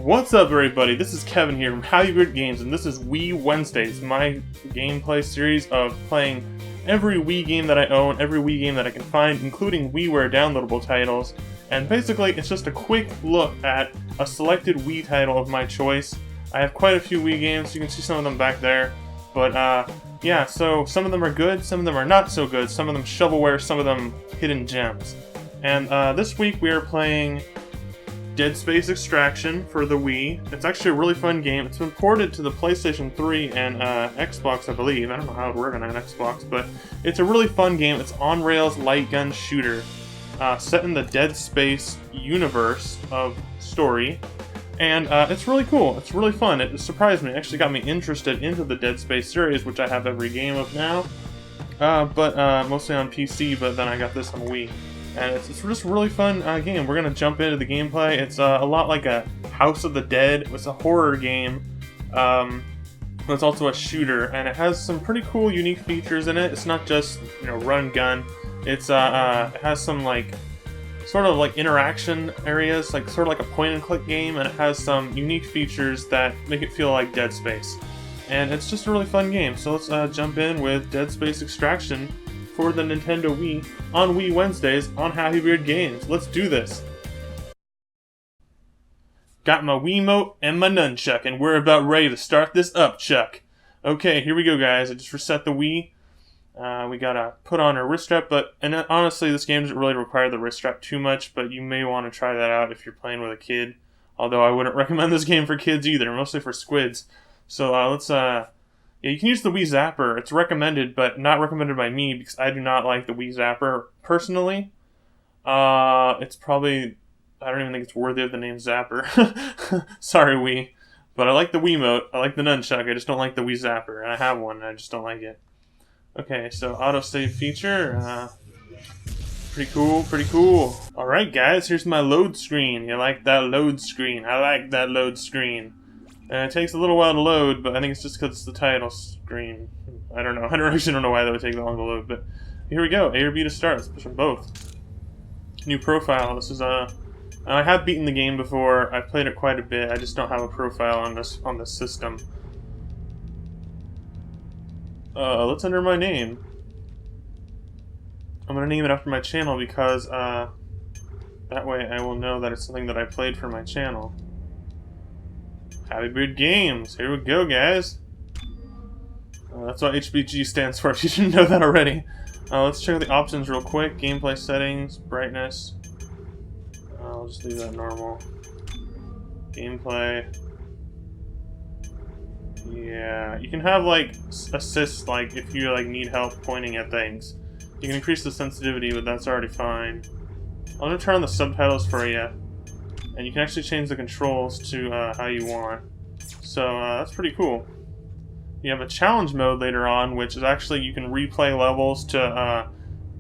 What's up, everybody? This is Kevin here from How You Good Games, and this is Wii Wednesdays, my gameplay series of playing every Wii game that I own, every Wii game that I can find, including WiiWare downloadable titles. And basically, it's just a quick look at a selected Wii title of my choice. I have quite a few Wii games, you can see some of them back there. But, yeah, so some of them are good, some of them are not so good, some of them shovelware, some of them hidden gems. And this week we are playing Dead Space Extraction for the Wii. It's actually a really fun game. It's been ported to the PlayStation 3 and Xbox, I believe. I don't know how it would work on an Xbox, but it's a really fun game. It's on-rails light gun shooter set in the Dead Space universe of story. And it's really cool. It's really fun. It surprised me. It actually got me interested into the Dead Space series, which I have every game of now. But mostly on PC, but then I got this on Wii. And it's just a really fun game. We're going to jump into the gameplay. It's a lot like a House of the Dead. It's a horror game, but it's also a shooter. And it has some pretty cool, unique features in it. It's not just, run gun. It's it has some sort of interaction areas, sort of like a point-and-click game. And it has some unique features that make it feel like Dead Space. And it's just a really fun game. So let's jump in with Dead Space Extraction for the Nintendo Wii on Wii Wednesdays on Happy Beard Games. Let's do this. Got my Wiimote and my nunchuck, and we're about ready to start this up, Chuck. Okay, here we go, guys. I just reset the Wii. We gotta put on our wrist strap, and honestly, this game doesn't really require the wrist strap too much, but you may want to try that out if you're playing with a kid. Although I wouldn't recommend this game for kids either, mostly for squids. So yeah, you can use the Wii Zapper. It's recommended, but not recommended by me because I do not like the Wii Zapper personally. It's probably, I don't even think it's worthy of the name Zapper. Sorry, Wii. But I like the Wiimote. I like the nunchuck. I just don't like the Wii Zapper. And I have one, and I just don't like it. Okay, so autosave feature. Pretty cool, pretty cool. Alright, guys, here's my load screen. You like that load screen? I like that load screen. And it takes a little while to load, but I think it's just because it's the title screen. I don't know. I actually don't know why that would take that long to load, but here we go. A or B to start. Let's push them both. New profile. This is I have beaten the game before. I've played it quite a bit. I just don't have a profile on this system. Let's enter my name. I'm gonna name it after my channel because that way I will know that it's something that I played for my channel. Happy Beard Games. Here we go, guys. That's what HBG stands for, if you didn't know that already. Let's check the options real quick. Gameplay settings, brightness. I'll just leave that normal. Gameplay. Yeah, you can have assist, if you need help pointing at things. You can increase the sensitivity, but that's already fine. I'm gonna turn on the subtitles for you. And you can actually change the controls to how you want. So that's pretty cool. You have a challenge mode later on, which is actually you can replay levels to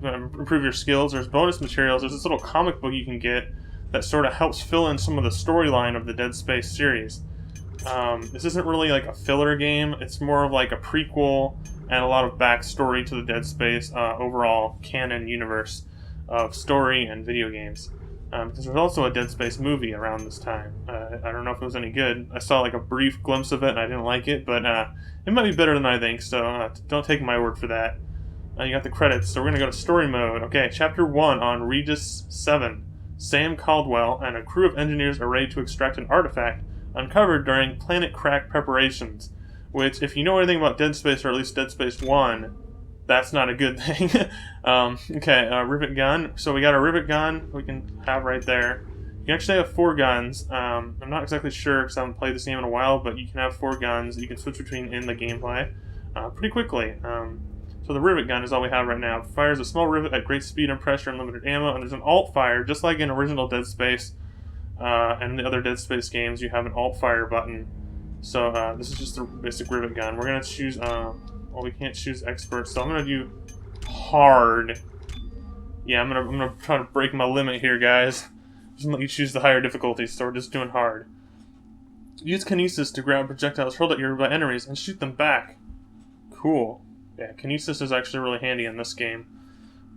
improve your skills. There's bonus materials. There's this little comic book you can get that sort of helps fill in some of the storyline of the Dead Space series. This isn't really like a filler game. It's more of like a prequel and a lot of backstory to the Dead Space overall canon universe of story and video games. Because there's also a Dead Space movie around this time. I don't know if it was any good. I saw a brief glimpse of it and I didn't like it, but it might be better than I think, so don't take my word for that. You got the credits, so we're going to go to story mode. Okay, Chapter 1 on Regis 7. Sam Caldwell and a crew of engineers are ready to extract an artifact uncovered during planet crack preparations. Which, if you know anything about Dead Space, or at least Dead Space 1, that's not a good thing. Okay, rivet gun. So we got a rivet gun we can have right there. You can actually have 4 guns. I'm not exactly sure because I haven't played this game in a while, but you can have 4 guns that you can switch between in the gameplay pretty quickly. So the rivet gun is all we have right now. It fires a small rivet at great speed and pressure and limited ammo, and there's an alt fire, just like in original Dead Space and the other Dead Space games, you have an alt fire button. So this is just the basic rivet gun. We're going to choose... well, we can't choose expert, so I'm gonna do hard. Yeah, I'm gonna try to break my limit here, guys. Just let you choose the higher difficulty, so we're just doing hard. Use kinesis to grab projectiles hurled at you by enemies and shoot them back. Cool. Yeah, kinesis is actually really handy in this game.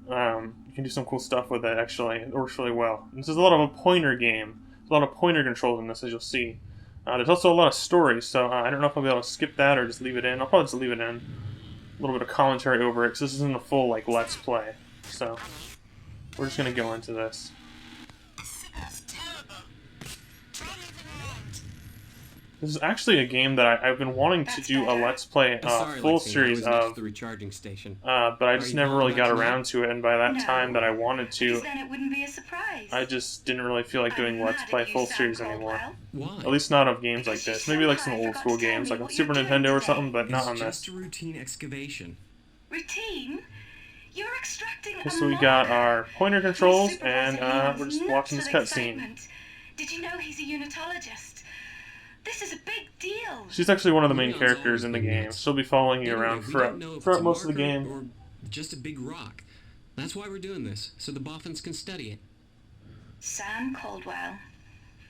You can do some cool stuff with it. Actually, it works really well. This is a lot of a pointer game. There's a lot of pointer controls in this, as you'll see. There's also a lot of story, so I don't know if I'll be able to skip that or just leave it in. I'll probably just leave it in. A little bit of commentary over it, because this isn't a full, like, Let's Play. So, we're just going to go into this. This is actually a game that I've been wanting to do a Let's Play full series of, the recharging station. but I just never really got around to it, and by that time that I wanted to, then it wouldn't be a surprise. I just didn't really feel like doing Let's Play full series anymore. Why? At least not of games like this. Maybe like some old school games, like on Super Nintendo or something, but not on It's this. just a routine excavation. Routine? You're extracting Okay, so we got our pointer controls, and we're just watching this cutscene. Did you know he's a unitologist? This is a big deal. She's actually one of the main characters in the game. She'll be following you around throughout most of the game. Or just a big rock. That's why we're doing this, so the boffins can study it. Sam Caldwell,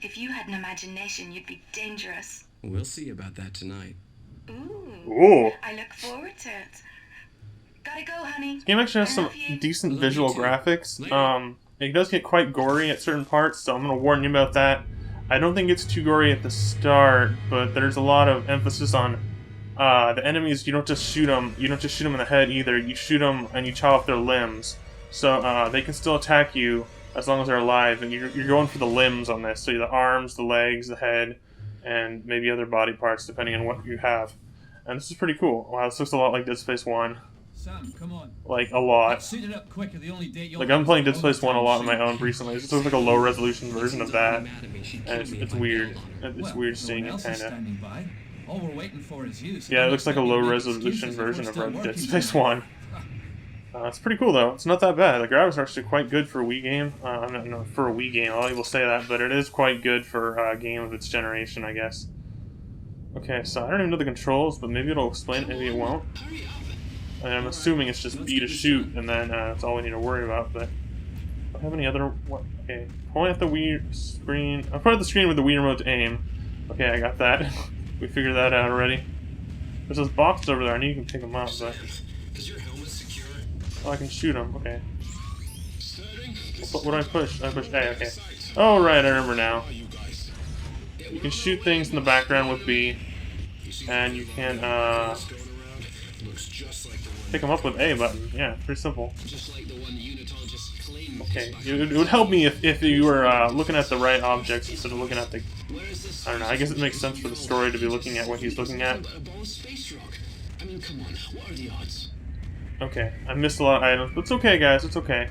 if you had an imagination, you'd be dangerous. We'll see about that tonight. Ooh. I look forward to it. Gotta go, honey. This game actually has some decent visual graphics. It does get quite gory at certain parts, so I'm going to warn you about that. I don't think it's too gory at the start, but there's a lot of emphasis on the enemies. You don't just shoot them. You don't just shoot them in the head either. You shoot them and you chop off their limbs. So they can still attack you as long as they're alive. And you're going for the limbs on this. So the arms, the legs, the head, and maybe other body parts depending on what you have. And this is pretty cool. Wow, this looks a lot like Dead Space 1. Sam, come on. Like, a lot. Suit it up quick, or the only date you'll Like, I'm playing Dead Space 1 a lot on my own recently. This looks like a low-resolution version of that. And it's weird. It's weird seeing it, kind of. All we're waiting for is you. Yeah, it looks like a low-resolution version of Dead Space 1. It's pretty cool, though. It's not that bad. The graphics are actually quite good for a Wii game. No, for a Wii game, a lot of people say that, but it is quite good for a game of its generation, I guess. Okay, so I don't even know the controls, but maybe it'll explain it, maybe it won't. And I'm assuming it's just B to shoot, and then that's all we need to worry about, but... Do I have any other... What? Okay, point at the Wii screen... I'll point at the screen with the Wii remote to aim. Okay, I got that. We figured that out already. There's those boxes over there, I know you can pick them up, but... Oh, I can shoot them, okay. What do I push? I push A, okay. Oh, right, I remember now. You can shoot things in the background with B, and you can, pick them up with A button. Yeah, pretty simple. Okay, it would help me if you were looking at the right objects instead of looking at the... I don't know, I guess it makes sense for the story to be looking at what he's looking at. Okay, I missed a lot of items, but it's okay, guys, it's okay.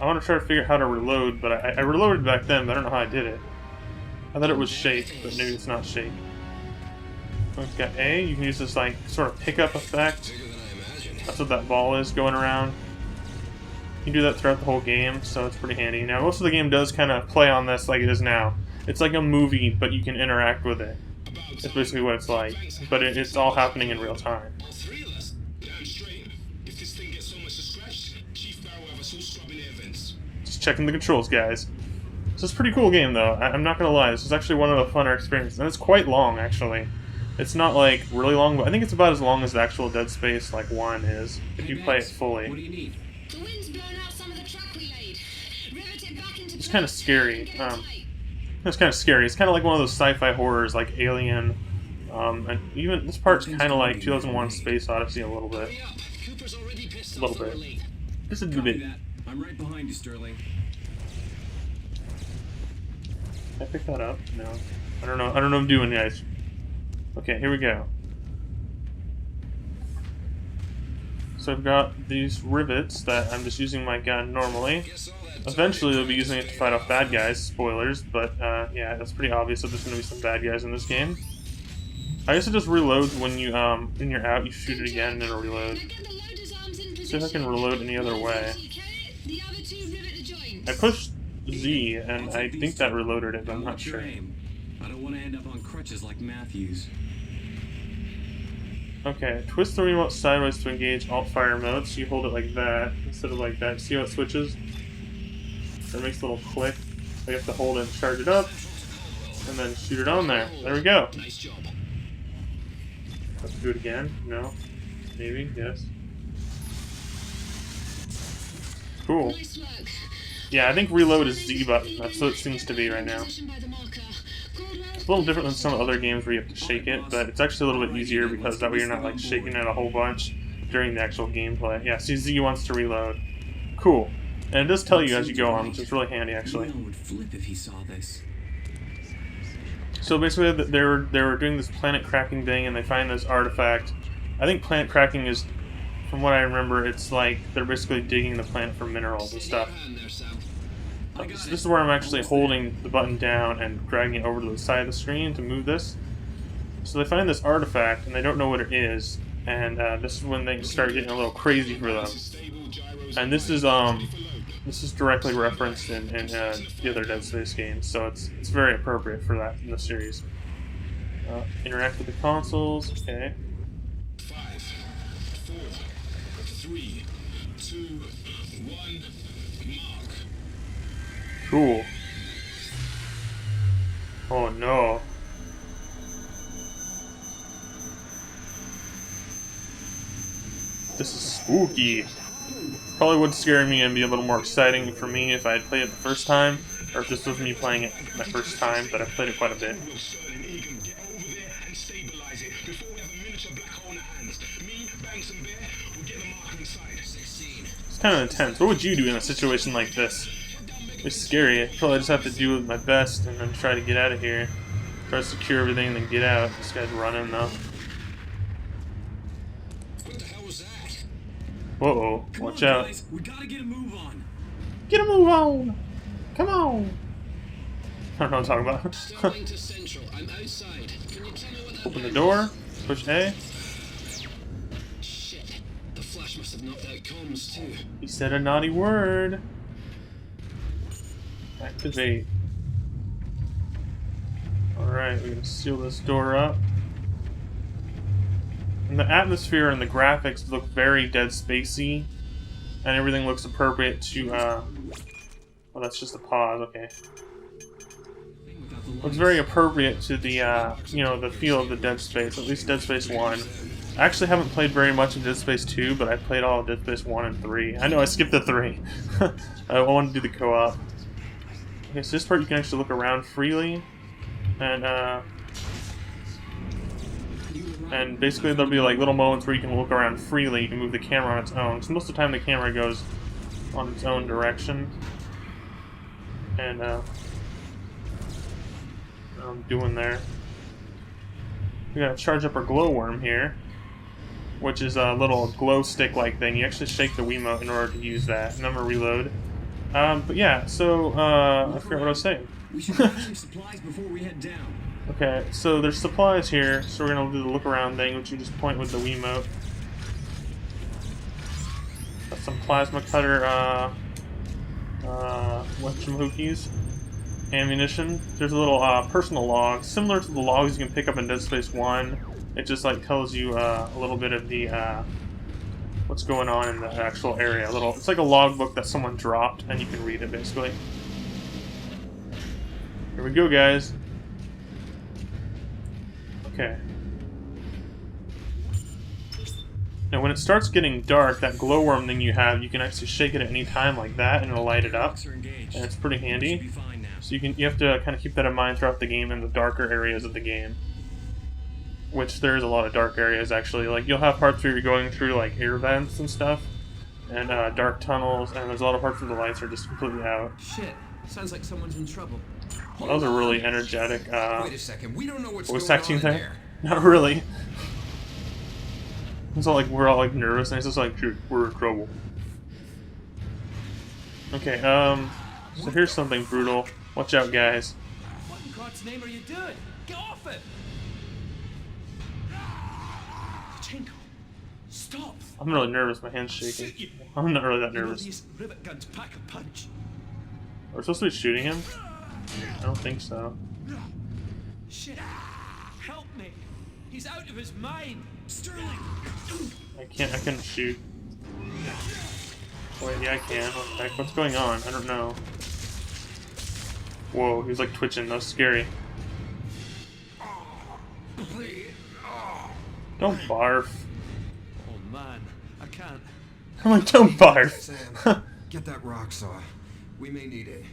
I want to try to figure out how to reload, but I reloaded back then, but I don't know how I did it. I thought it was shake, but maybe it's not shake. We've got A, you can use this, like, sort of pickup effect. That's what that ball is going around. You can do that throughout the whole game, so it's pretty handy. Now, most of the game does kind of play on this like it is now. It's like a movie, but you can interact with it. That's basically what it's like. But it's all happening in real time. Just checking the controls, guys. This is a pretty cool game, though. I'm not gonna lie. This is actually one of the funner experiences. And it's quite long, actually. It's not, like, really long, but I think it's about as long as the actual Dead Space, like, 1 is, if you play it fully. What do you need? The wind's blown out some of the track we laid. Rivet it back into It's kind of scary. It's kind of scary. It's kind of like one of those sci-fi horrors, like Alien. And even this part's kind of like 2001: Space Odyssey a little bit. A little bit. Just a bit. I'm right behind you, Sterling. Can I pick that up? No. I don't know. I don't know what I'm doing, guys. Okay, here we go. So I've got these rivets that I'm just using my gun normally. Eventually they'll be using it to fight off bad guys, spoilers, but yeah, that's pretty obvious that there's going to be some bad guys in this game. I guess it just reloads when you, when you're out, you shoot it again and it'll reload. See if I can reload any other way. I pushed Z and I think that reloaded it, but I'm not sure. I don't want to end up on crutches like Matthews. Okay, twist the remote sideways to engage alt-fire mode, so you hold it like that, instead of like that. See how it switches? It makes a little click. So you have to hold it and charge it up, and then shoot it on there. There we go. Let's do it again. No? Maybe? Yes. Cool. Yeah, I think reload is Z button. That's what it seems to be right now. It's a little different than some other games where you have to shake it, but it's actually a little bit easier because that way you're not like shaking it a whole bunch during the actual gameplay. Yeah, CZ wants to reload. Cool. And it does tell you as you go on, which is really handy actually. Bruno would flip if he saw this. So basically, they were doing this planet cracking thing, and they find this artifact. I think planet cracking is, from what I remember, it's like they're basically digging the planet for minerals and stuff. So this is where I'm actually holding the button down and dragging it over to the side of the screen to move this. So they find this artifact, and they don't know what it is, and this is when they start getting a little crazy for them. And this is directly referenced in the other Dead Space games, so it's very appropriate for that in the series. Interact with the consoles, okay. 5, 4, 3, 2, 1, mark. Cool. Oh no. This is spooky. Probably would scare me and be a little more exciting for me if I had played it the first time, or if this was me playing it my first time, but I've played it quite a bit. It's kind of intense. What would you do in a situation like this? It's scary. I probably just have to do my best and then try to get out of here. Try to secure everything and then get out. This guy's running though. What the hell was that? Whoa, watch out. Guys, we gotta get a move on. Get a move on! Come on! I don't know what I'm talking about. Starting to Central. I'm outside. Can you tell me what that Open the meant? door, push A. Shit. The flash must have knocked out comms too. He said a naughty word. Activate. Alright, we're gonna seal this door up. And the atmosphere and the graphics look very Dead Spacey, and everything looks appropriate to, well, that's just a pause, okay. Looks very appropriate to the, you know, the feel of the Dead Space, at least Dead Space 1. I actually haven't played very much of Dead Space 2, but I played all of Dead Space 1 and 3. I know I skipped the 3. I wanted to do the co-op. Okay, so this part you can actually look around freely, and basically there'll be like little moments where you can look around freely, you can move the camera on its own. So most of the time the camera goes on its own direction. And I'm doing there. We gotta charge up our glowworm here, which is a little glow stick like thing. You actually shake the Wiimote in order to use that. And I'm gonna reload. But yeah, so I forgot what I was saying. We should grab some supplies before we head down. Okay, so there's supplies here, so we're gonna do the look around thing, which you just point with the Wiimote. Got some plasma cutter, whatchamahookies, ammunition. There's a little personal log, similar to the logs you can pick up in Dead Space 1. It just like tells you a little bit of the what's going on in the actual area. It's like a logbook that someone dropped, and you can read it basically. Here we go, guys. Okay. Now when it starts getting dark, that glowworm thing you have, you can actually shake it at any time like that and it'll light it up. And it's pretty handy. So you have to kind of keep that in mind throughout the game in the darker areas of the game. Which there's a lot of dark areas actually. Like you'll have parts where you're going through like air vents and stuff. And dark tunnles, and there's a lot of parts where the lights are just completely out. Shit. Sounds like someone's in trouble. Well, that was a really energetic Wait a second, we don't know what's voice going acting on thing. there. Not really. It's all like we're all like nervous, and it's just like, dude, we're in trouble. Okay, so here's something brutal. Watch out, guys. What in God's name are you doing? Get off it! Pachinko, stop! I'm really nervous. My hand's shaking. I'm not really that nervous. These rivet guns pack a punch. Are we supposed to be shooting him? I don't think so. Shit! Help me! He's out of his mind! Sterling! I couldn't shoot. Wait, yeah, I can. What the heck? What's going on? I don't know. Whoa, he was like twitching. That was scary. Don't barf. Oh man, I can't. I'm like, don't barf. Sam, get that rock saw. We may need it.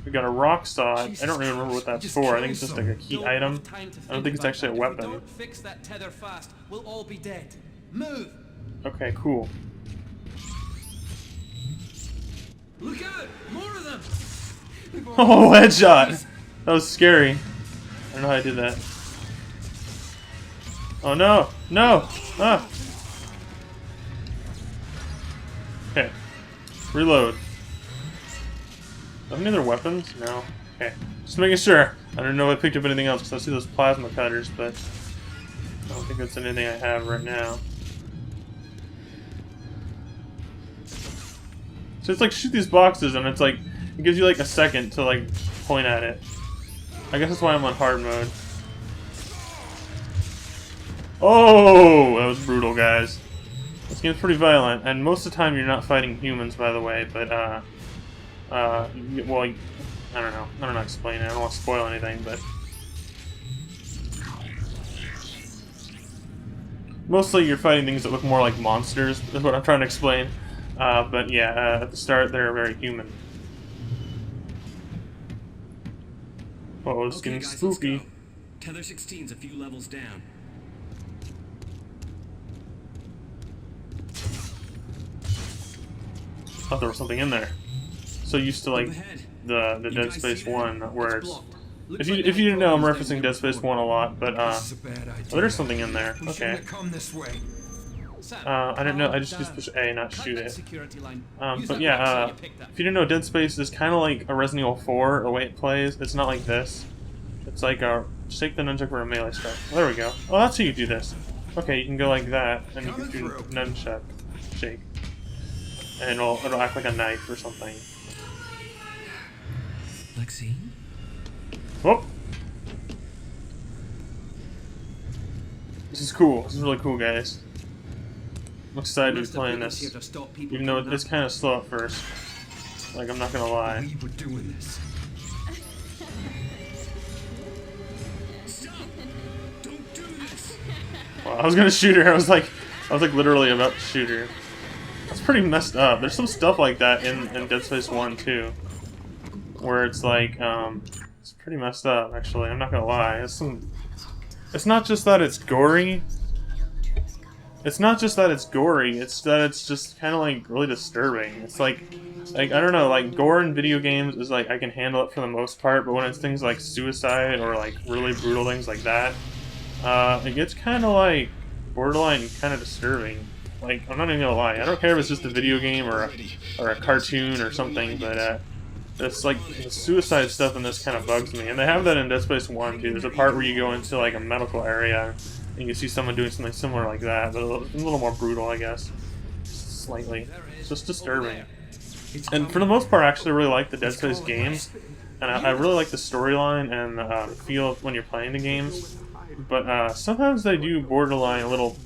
We got a rock saw. I don't really remember what that's for. I think it's just like a key item. I don't think it's actually a weapon. Don't fix that tether fast. We'll all be dead. Move! Okay, cool. Look out! More of them! Oh, headshot! That was scary. I don't know how I did that. Oh no! No! Ah! Okay. Reload. Any other weapons? No. Okay. Just making sure. I don't know if I picked up anything else because I see those plasma cutters, but I don't think that's anything I have right now. So it's like shoot these boxes and it's like it gives you like a second to like point at it. I guess that's why I'm on hard mode. Oh, that was brutal, guys. This game's pretty violent, and most of the time you're not fighting humans, by the way. But well, I don't know. I don't know how to explain it. I don't want to spoil anything, but mostly you're fighting things that look more like monsters. Is what I'm trying to explain. But yeah, at the start they're very human. Oh, it's getting guys, let's spoopy. go. Tether 16's a few levels down. Thought there was something in there. So used to like the Dead Space 1, where it's, if you didn't know, I'm referencing Dead Space 1 a lot, but there's something in there. Okay. I didn't know. I just used push A, not shoot it. But yeah, if you didn't know, Dead Space is kind of like a Resident Evil 4, the way it plays. It's not like this. It's like a shake the nunchuck for a melee strike. Well, there we go. Oh, that's how you do this. Okay, you can go like that, and you can do nunchuck shake, and it'll act like a knife or something. Lexi? Whoop! This is cool. This is really cool, guys. I'm excited to be playing this, even though it's kind of slow at first. Like, I'm not gonna lie. We were doing this. Stop! Don't do this! Well, I was gonna shoot her. I was like literally about to shoot her. It's pretty messed up. There's some stuff like that in Dead Space 1 too, where it's like it's pretty messed up. Actually, I'm not gonna lie. It's not just that it's gory. It's not just that it's gory. It's that it's just kind of like really disturbing. It's like I don't know. Like gore in video games is like I can handle it for the most part, but when it's things like suicide or like really brutal things like that, it gets kind of like borderline kind of disturbing. Like, I'm not even gonna lie, I don't care if it's just a video game or a cartoon or something, but it's like the suicide stuff in this kind of bugs me. And they have that in Dead Space 1 too. There's a part where you go into like a medical area and you see someone doing something similar like that, but a little more brutal, I guess. Slightly. It's just disturbing. And for the most part, I actually really like the Dead Space games, and I really like the storyline and the feel when you're playing the games. But sometimes they do borderline a little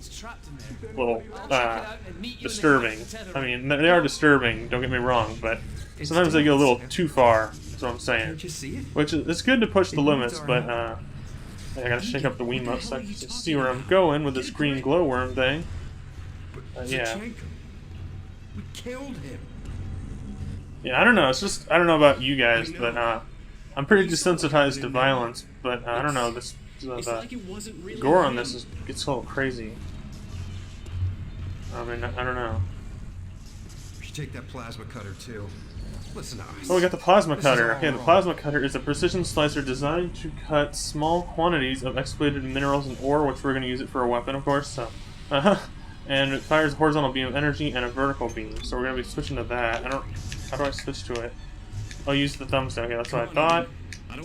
disturbing. I mean, they are disturbing, don't get me wrong, but sometimes they go a little too far, that's what I'm saying. Which is, it's good to push the limits, but I gotta shake up the Wiimote so I can see where I'm going with this green glowworm thing. Yeah. We killed him. Yeah, I don't know, it's just, I don't know about you guys, but I'm pretty desensitized to violence, but I don't know, the gore on this gets a little crazy. I mean, I don't know. We should take that plasma cutter too. Listen to us. Oh, we got the plasma cutter. Okay, the plasma cutter is a precision slicer designed to cut small quantities of exploited minerals and ore, which we're going to use it for a weapon, of course. So, and it fires a horizontal beam of energy and a vertical beam. So we're going to be switching to that. How do I switch to it? I'll use the thumbstick. Okay, that's what I thought.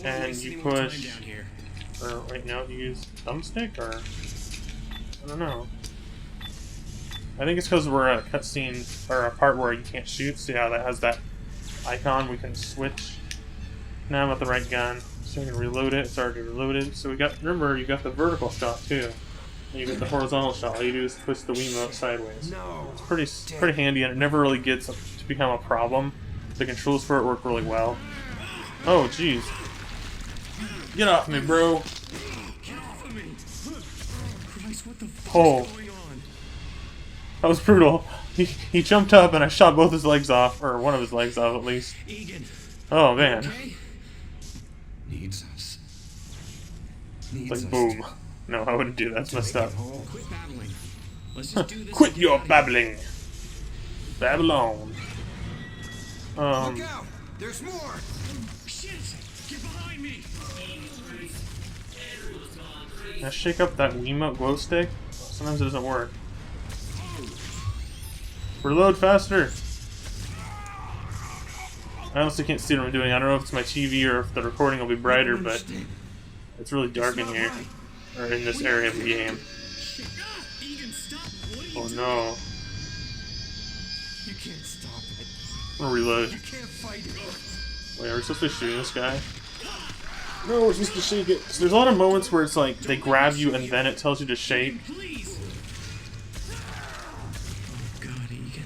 And you push. Or wait, no, you use thumbstick or I don't know. I think it's because we're at a cutscene or a part where you can't shoot. See how that has that icon? We can switch. Now I'm at the right gun, so we can reload it. It's already reloaded. So we got. Remember, you got the vertical shot too. And you get the horizontal shot. All you do is twist the Wiimote sideways. It's pretty handy, and it never really gets to become a problem. The controls for it work really well. Oh, jeez. Get off me, bro. Get off of me! Christ, what the fuck Oh. is going on? That was brutal. He jumped up and I shot both his legs off, or one of his legs off at least. Egan, Oh man. Okay? Needs us. Needs Like us. boom. No, I wouldn't do that. That's messed up. Quit babbling. Let's just do this. Quit and get your out of here. babbling. Babylon. Look out! There's more! Shit! Get behind me! Can I shake up that Wiimote glow stick? Sometimes it doesn't work. Reload faster! I honestly can't see what I'm doing. I don't know if it's my TV or if the recording will be brighter, but it's really dark in here. Or in this area of the game. Shit. Egan, stop! What are you Oh doing? no. You can't stop it. I'm gonna reload. You can't fight it. Wait, are we supposed to be shooting this guy? No, we're supposed to shake it. So there's a lot of moments where it's like they grab you and then it tells you to shake. Please! Oh god, Egan.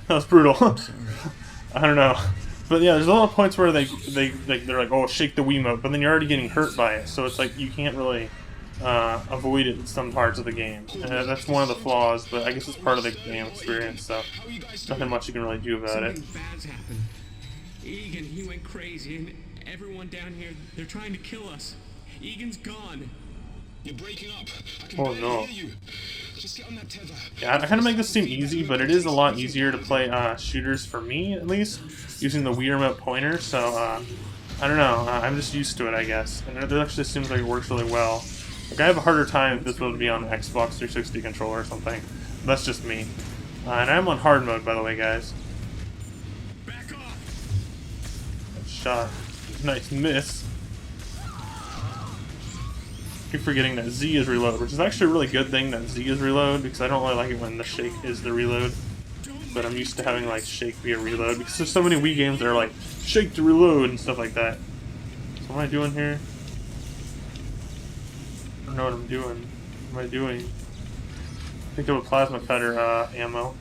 That was brutal. Sorry. I don't know. But yeah, there's a lot of points where they're like, oh, shake the Wiimote, but then you're already getting hurt by it, so it's like you can't really avoid it in some parts of the game. That's one of the flaws, but I guess it's part of the game experience, so nothing much you can really do about it. Something bad's happened. Egan, he went crazy, and everyone down here, they're trying to kill us. Egan's gone. You're breaking up. I can Oh barely no. hear you. Just get on that tether. Yeah, I kind of make this seem easy, but it is a lot easier to play shooters for me, at least, using the Wii remote pointer, so I don't know, I'm just used to it, I guess, and it actually seems like it works really well. Like, I have a harder time if this would be on the Xbox 360 controller or something. That's just me. And I'm on hard mode, by the way, guys. Back off! Shot. Nice miss. Keep forgetting that Z is reload, which is actually a really good thing that Z is reload, because I don't really like it when the shake is the reload. But I'm used to having like shake be a reload, because there's so many Wii games that are like shake to reload and stuff like that. So what am I doing here? I don't know what I'm doing. What am I doing? Picked up a plasma cutter ammo.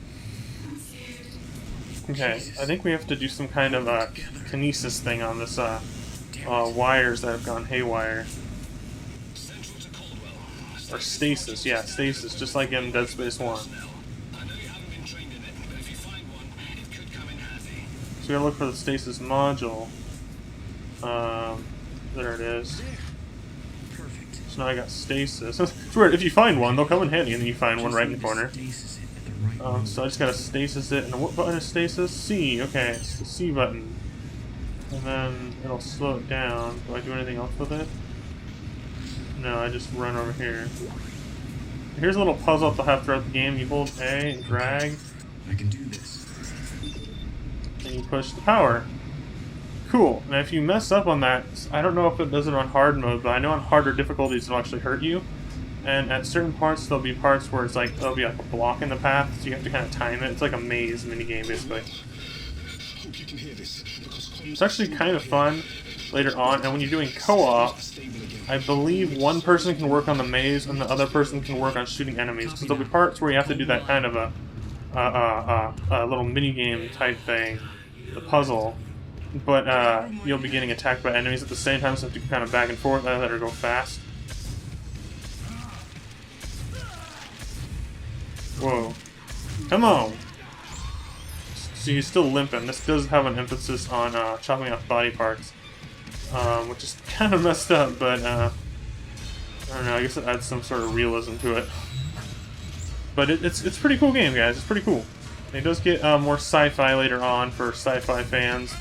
Okay, I think we have to do some kind of kinesis thing on this wires that have gone haywire. Central to Caldwell. Or stasis, yeah, stasis, just like in Dead Space 1. I know you haven't been trained in it, but if you find one, it could come in handy. So we gotta look for the stasis module. There it is. Perfect. So now I got stasis. It's weird, if you find one, they'll come in handy, and then you find one right in the corner. Stasis it at the right moment. So I just gotta stasis it, and what button is stasis? C, okay, it's the C button. And then it'll slow it down. Do I do anything else with it? No, I just run over here. Here's a little puzzle to have throughout the game. You hold A and drag, I can do this. and you push the power. Cool. Now if you mess up on that, I don't know if it does it on hard mode, but I know on harder difficulties it'll actually hurt you. And at certain parts, there'll be parts where it's like, there'll be like a block in the path, so you have to kind of time it. It's like a maze minigame, basically. Hope you can hear this, because comms It's actually kind of fun later on, and when you're doing co-op, stable again. I believe one person can work on the maze and the other person can work on shooting enemies. Because there'll be parts where you have to do that kind of a little mini-game type thing, the puzzle. But you'll be getting attacked by enemies at the same time, so you have to kind of back and forth, either go fast. Whoa. Come on! So you're still limping. This does have an emphasis on chopping off body parts. Which is kind of messed up, but I don't know, I guess it adds some sort of realism to it. But it's a pretty cool game, guys. It's pretty cool. It does get more sci-fi later on for sci-fi fans.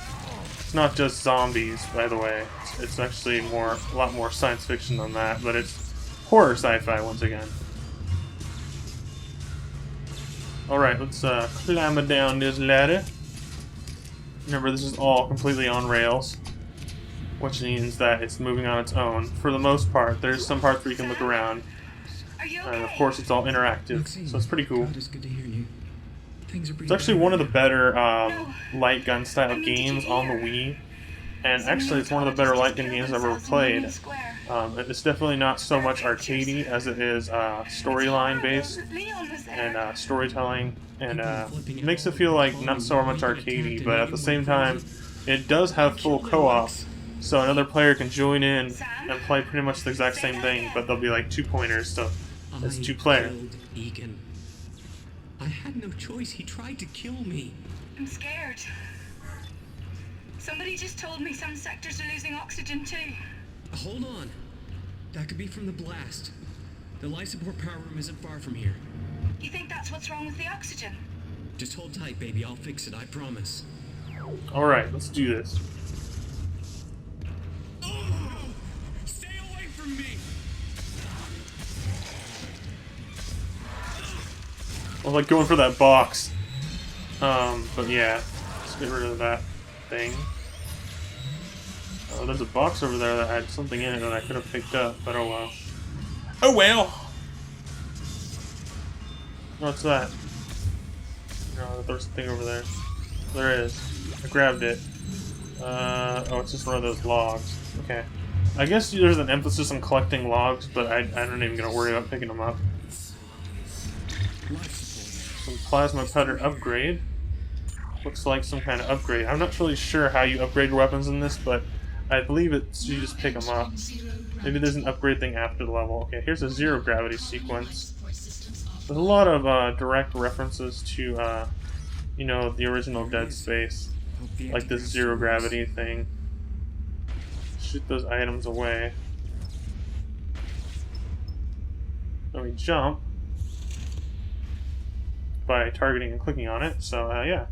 It's not just zombies, by the way. It's actually a lot more science fiction than that, but it's horror sci-fi once again. Alright, let's climb down this ladder. Remember, this is all completely on rails, which means that it's moving on its own. For the most part, there's some parts where you can look around, Are you and of okay? course it's all interactive, Maxine, so it's pretty cool. God, it's good to hear you. Things are It's pretty actually bad one of the right better light gun style games on the Wii, and actually it's one of the better light gun games I've ever played. It's definitely not so much arcadey as it is storyline based and storytelling, and it makes it feel like not so much arcadey, but at the same time it does have full co-op, so another player can join in and play pretty much the exact same thing, but there'll be like 2 pointers, so now. it's I 2-player. killed Egan. I had no choice. He tried to kill me. I'm scared. Somebody just told me some sectors are losing oxygen too. Hold on. That could be from the blast. The life support power room isn't far from here. You think that's what's wrong with the oxygen? Just hold tight, baby. I'll fix it, I promise. Alright, let's do this. Oh! Stay away from me! I was like going for that box. But yeah, let's get rid of that thing. Oh, there's a box over there that had something in it that I could have picked up, but oh well. Oh well! What's that? No, there's something over there. There is. I grabbed it. Oh, it's just one of those logs. Okay. I guess there's an emphasis on collecting logs, but I don't even gonna worry about picking them up. Some plasma cutter upgrade. Looks like some kind of upgrade. I'm not really sure how you upgrade your weapons in this, but I believe it's you just pick them up. Maybe there's an upgrade thing after the level. Okay, here's a zero gravity sequence. There's a lot of direct references to, you know, the original Dead Space. Like this zero gravity thing. Shoot those items away. Then we jump by targeting and clicking on it, so yeah.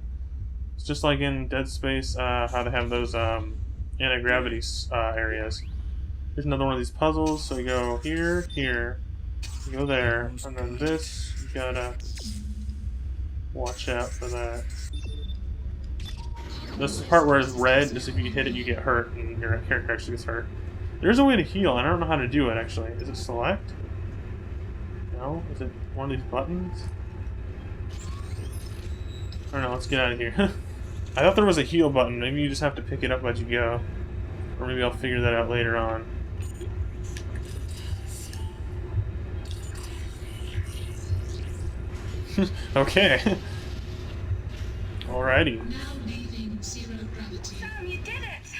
It's just like in Dead Space, how they have those anti-gravity areas. Here's another one of these puzzles, so you go here, here, you go there, and then this, you gotta watch out for that. This is the part where it's red, just if you hit it you get hurt, and your character actually gets hurt. There's a way to heal, and I don't know how to do it actually. Is it select? No? Is it one of these buttons? I don't know, let's get out of here. I thought there was a heal button, maybe you just have to pick it up as you go. Or maybe I'll figure that out later on. Okay. Alrighty. Sam, you did it!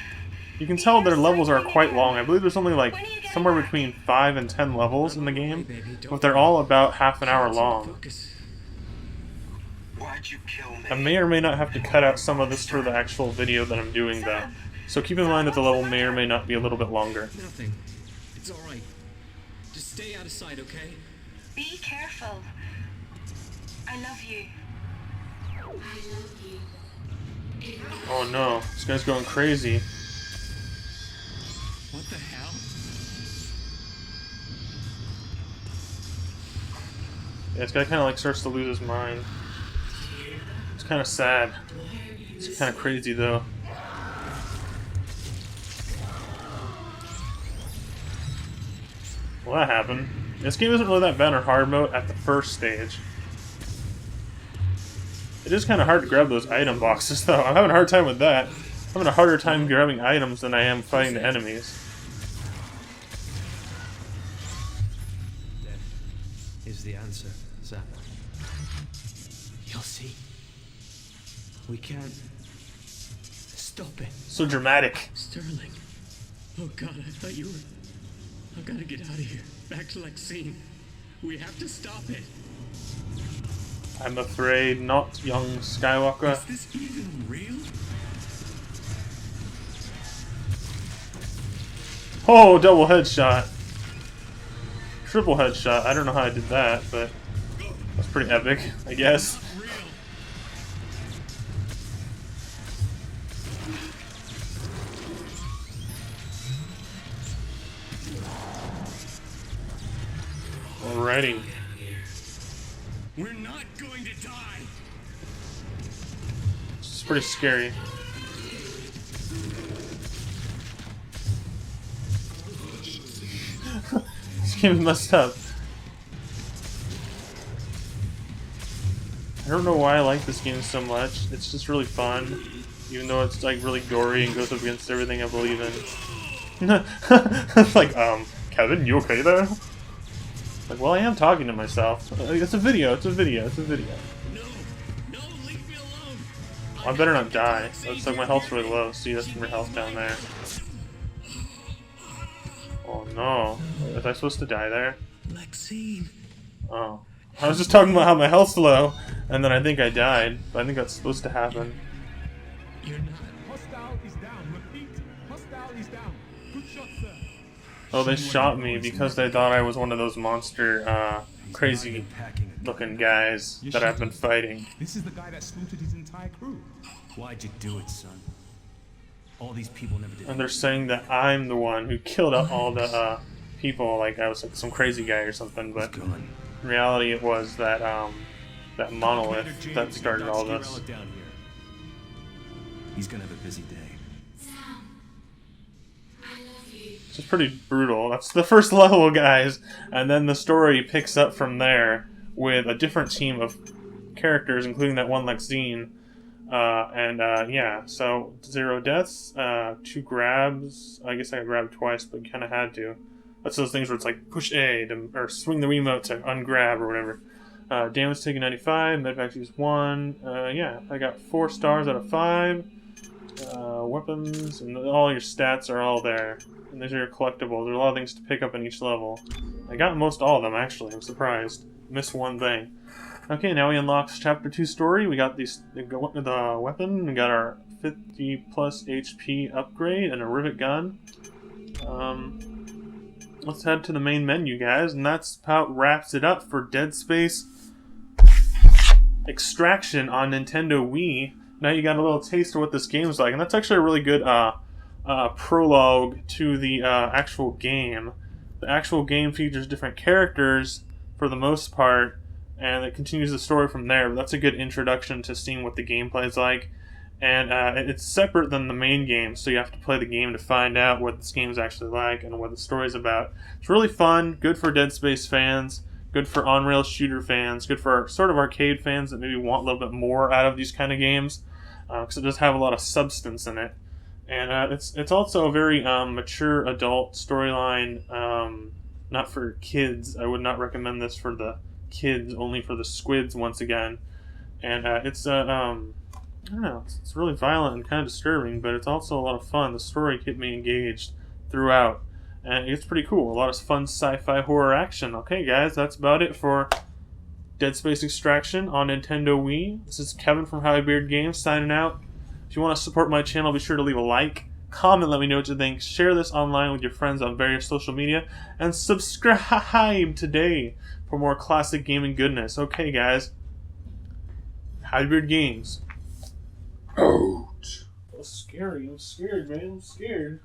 You can tell their levels are quite long. I believe there's only like somewhere between 5 and 10 levels in the game, but they're all about half an hour long. Why'd you kill me? I may or may not have to cut out some of this for the actual video that I'm doing though. So keep in mind that the level may or may not be a little bit longer. Nothing. It's alright. Just stay out of sight, okay? Be careful. I love you. Oh no, this guy's going crazy. What the hell? Yeah, this guy kind of like starts to lose his mind. It's kind of sad. It's kind of crazy though. Well, that happened. This game isn't really that bad on hard mode at the first stage. It is kind of hard to grab those item boxes though. I'm having a hard time with that. I'm having a harder time grabbing items than I am fighting the enemies. That is the answer, Sam. You'll see. We can't stop it. So dramatic. Sterling. Oh god, I thought you were... I've got to get out of here. Back to Lexine. We have to stop it. I'm afraid not, young Skywalker. Is this even real? Oh, double headshot. Triple headshot. I don't know how I did that, but that's pretty epic, I guess. Real. Alrighty. We're not going to die. It's pretty scary. This game's messed up. I don't know why I like this game so much. It's just really fun, even though it's like really gory and goes up against everything I believe in. It's like, Kevin, you okay there? Like, well, I am talking to myself. It's a video, it's a video, it's a video. No, no, leave me alone. Well, I better not die. Looks like my health's really low. See, that's from your health down there. Oh no. Was I supposed to die there? Lexine. Oh. I was just talking about how my health's low, and then I think I died. But I think that's supposed to happen. You're not. Hostile is down. Repeat. Hostile is down. Good shot, sir. Oh, they shot me because they thought I was one of those monster, crazy looking guys that I've been fighting. This is the guy that slaughtered his entire crew. Why'd you do it, son? All these people never did. And they're saying that I'm the one who killed all the people, like I was like some crazy guy or something, but in reality it was that that monolith that started all this. He's gonna have a busy day. It's pretty brutal. That's the first level, guys, and then the story picks up from there with a different team of characters, including that one Lexine. Yeah, so 0 deaths, 2 grabs. I guess I got grabbed twice, but kind of had to. That's those things where it's like push A to, or swing the remote to ungrab or whatever. Damage taken 95, medvac use 1. Yeah, I got 4 stars out of 5. Weapons, and all your stats are all there. And these are your collectibles. There's a lot of things to pick up in each level. I got most all of them, actually. I'm surprised. Missed one thing. Okay, now we unlock Chapter 2 story. We got the weapon. We got our 50 plus HP upgrade and a rivet gun. Let's head to the main menu, guys. And that's how it wraps it up for Dead Space Extraction on Nintendo Wii. Now you got a little taste of what this game's like. And that's actually a really good prologue to the actual game. The actual game features different characters for the most part, and it continues the story from there. But that's a good introduction to seeing what the gameplay is like. And it's separate than the main game, so you have to play the game to find out what this game's actually like and what the story's about. It's really fun, good for Dead Space fans, good for on-rail shooter fans, good for sort of arcade fans that maybe want a little bit more out of these kind of games, because it does have a lot of substance in it. And it's also a very mature adult storyline, not for kids. I would not recommend this for the kids, only for the squids once again. And it's I don't know, it's really violent and kind of disturbing, but it's also a lot of fun. The story kept me engaged throughout, and it's pretty cool. A lot of fun sci-fi horror action. Okay, guys, that's about it for Dead Space Extraction on Nintendo Wii. This is Kevin from Highbeard Games signing out. If you want to support my channel, be sure to leave a like, comment, let me know what you think, share this online with your friends on various social media, and subscribe today for more classic gaming goodness. Okay, guys, Highbeard Games. Ouch. That was scary. I'm scared, man. I'm scared.